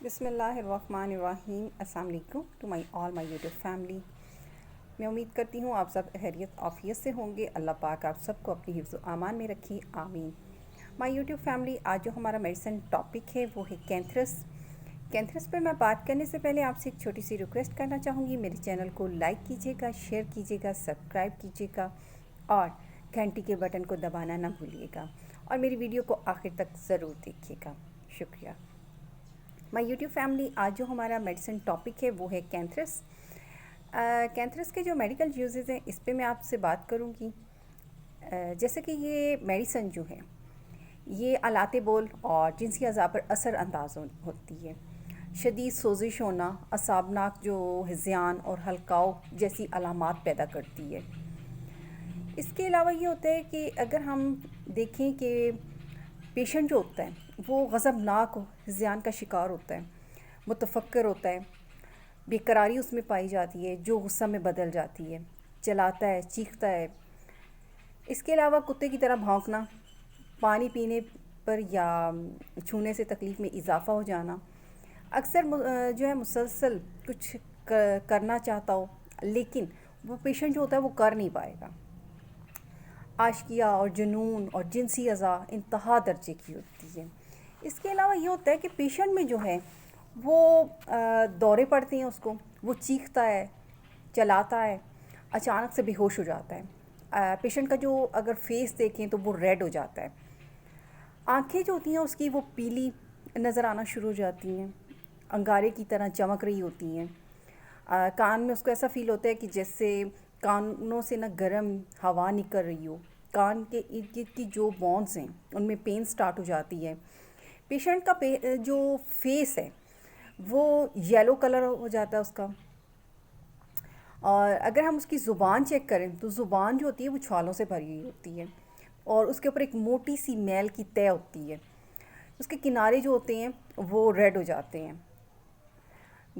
بسم اللہ الرحمن الرحیم۔ السلام علیکم ٹو مائی یوٹیوب فیملی۔ میں امید کرتی ہوں آپ سب خیریت عافیت سے ہوں گے۔ اللہ پاک آپ سب کو اپنی حفظ و امان میں رکھی، آمین۔ مائی یوٹیوب فیملی، آج جو ہمارا میڈیسن ٹاپک ہے وہ ہے کینتھرس۔ کینتھرس پر میں بات کرنے سے پہلے آپ سے ایک چھوٹی سی ریکویسٹ کرنا چاہوں گی، میرے چینل کو لائک کیجیے گا، شیئر کیجیے گا، سبسکرائب کیجیے گا اور گھنٹی کے بٹن کو دبانا نہ بھولیے گا، اور میری ویڈیو کو آخر تک ضرور دیکھیے گا۔ شکریہ۔ مائی یوٹیوب فیملی، آج جو ہمارا میڈیسن ٹاپک ہے وہ ہے کینتھرس۔ کینتھرس کے جو میڈیکل یوزز ہیں اس پہ میں آپ سے بات کروں گی۔ جیسے کہ یہ میڈیسن جو ہے یہ آلات بول اور جنسی اعضاء پر اثر انداز ہوتی ہے۔ شدید سوزش ہونا، اعصابناک جو ہذیان اور ہلکاؤ جیسی علامات پیدا کرتی ہے۔ اس کے علاوہ یہ ہوتا ہے کہ اگر ہم دیکھیں کہ پیشنٹ جو ہوتا ہے وہ غضبناک ہذیان کا شکار ہوتا ہے، متفکر ہوتا ہے، بے قراری اس میں پائی جاتی ہے جو غصہ میں بدل جاتی ہے، چلاتا ہے، چیختا ہے۔ اس کے علاوہ کتے کی طرح بھونکنا، پانی پینے پر یا چھونے سے تکلیف میں اضافہ ہو جانا، اکثر جو ہے مسلسل کچھ کرنا چاہتا ہو لیکن وہ پیشنٹ جو ہوتا ہے وہ کر نہیں پائے گا۔ عاشقیہ اور جنون اور جنسی اعضاء انتہا درجے کی ہوتی ہے۔ اس کے علاوہ یہ ہوتا ہے کہ پیشنٹ میں جو ہے وہ دورے پڑتے ہیں، اس کو وہ چیختا ہے، چلاتا ہے، اچانک سے بے ہوش ہو جاتا ہے۔ پیشنٹ کا جو اگر فیس دیکھیں تو وہ ریڈ ہو جاتا ہے، آنکھیں جو ہوتی ہیں اس کی وہ پیلی نظر آنا شروع ہو جاتی ہیں، انگارے کی طرح چمک رہی ہوتی ہیں۔ کان میں اس کو ایسا فیل ہوتا ہے کہ جیسے کانوں سے نہ گرم ہوا نکل رہی ہو، کان کے ارد گرد کی جو بونز ہیں ان میں پین سٹارٹ ہو جاتی ہے۔ پیشنٹ کا جو فیس ہے وہ یلو کلر ہو جاتا ہے اس کا، اور اگر ہم اس کی زبان چیک کریں تو زبان جو ہوتی ہے وہ چھالوں سے بھری ہوئی ہوتی ہے، اور اس کے اوپر ایک موٹی سی میل کی تہ ہوتی ہے، اس کے کنارے جو ہوتے ہیں وہ ریڈ ہو جاتے ہیں۔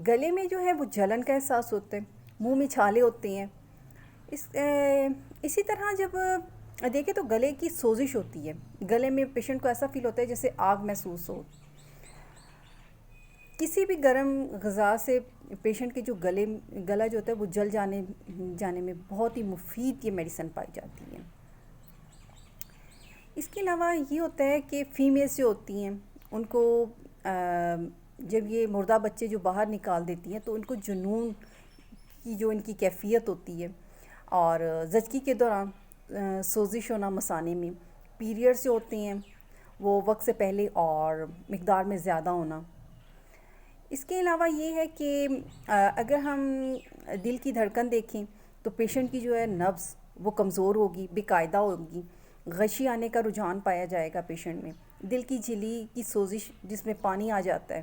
گلے میں جو ہے وہ جلن کا احساس ہوتا ہے، منہ میں چھالے ہوتے ہیں۔ اسی طرح جب دیکھیں تو گلے کی سوزش ہوتی ہے، گلے میں پیشنٹ کو ایسا فیل ہوتا ہے جیسے آگ محسوس ہو۔ کسی بھی گرم غذا سے پیشنٹ کے جو گلا جو ہوتا ہے وہ جل جانے میں بہت ہی مفید یہ میڈیسن پائی جاتی ہے۔ اس کے علاوہ یہ ہوتا ہے کہ فیمیلز جو ہوتی ہیں ان کو جب یہ مردہ بچے جو باہر نکال دیتی ہیں تو ان کو جنون کی جو ان کی کیفیت ہوتی ہے، اور زچگی کے دوران سوزش ہونا مثانے میں، پیریڈز جو ہوتے ہیں وہ وقت سے پہلے اور مقدار میں زیادہ ہونا۔ اس کے علاوہ یہ ہے کہ اگر ہم دل کی دھڑکن دیکھیں تو پیشنٹ کی جو ہے نبض وہ کمزور ہوگی، بے قاعدہ ہوگی، غشی آنے کا رجحان پایا جائے گا پیشنٹ میں، دل کی جھلی کی سوزش جس میں پانی آ جاتا ہے،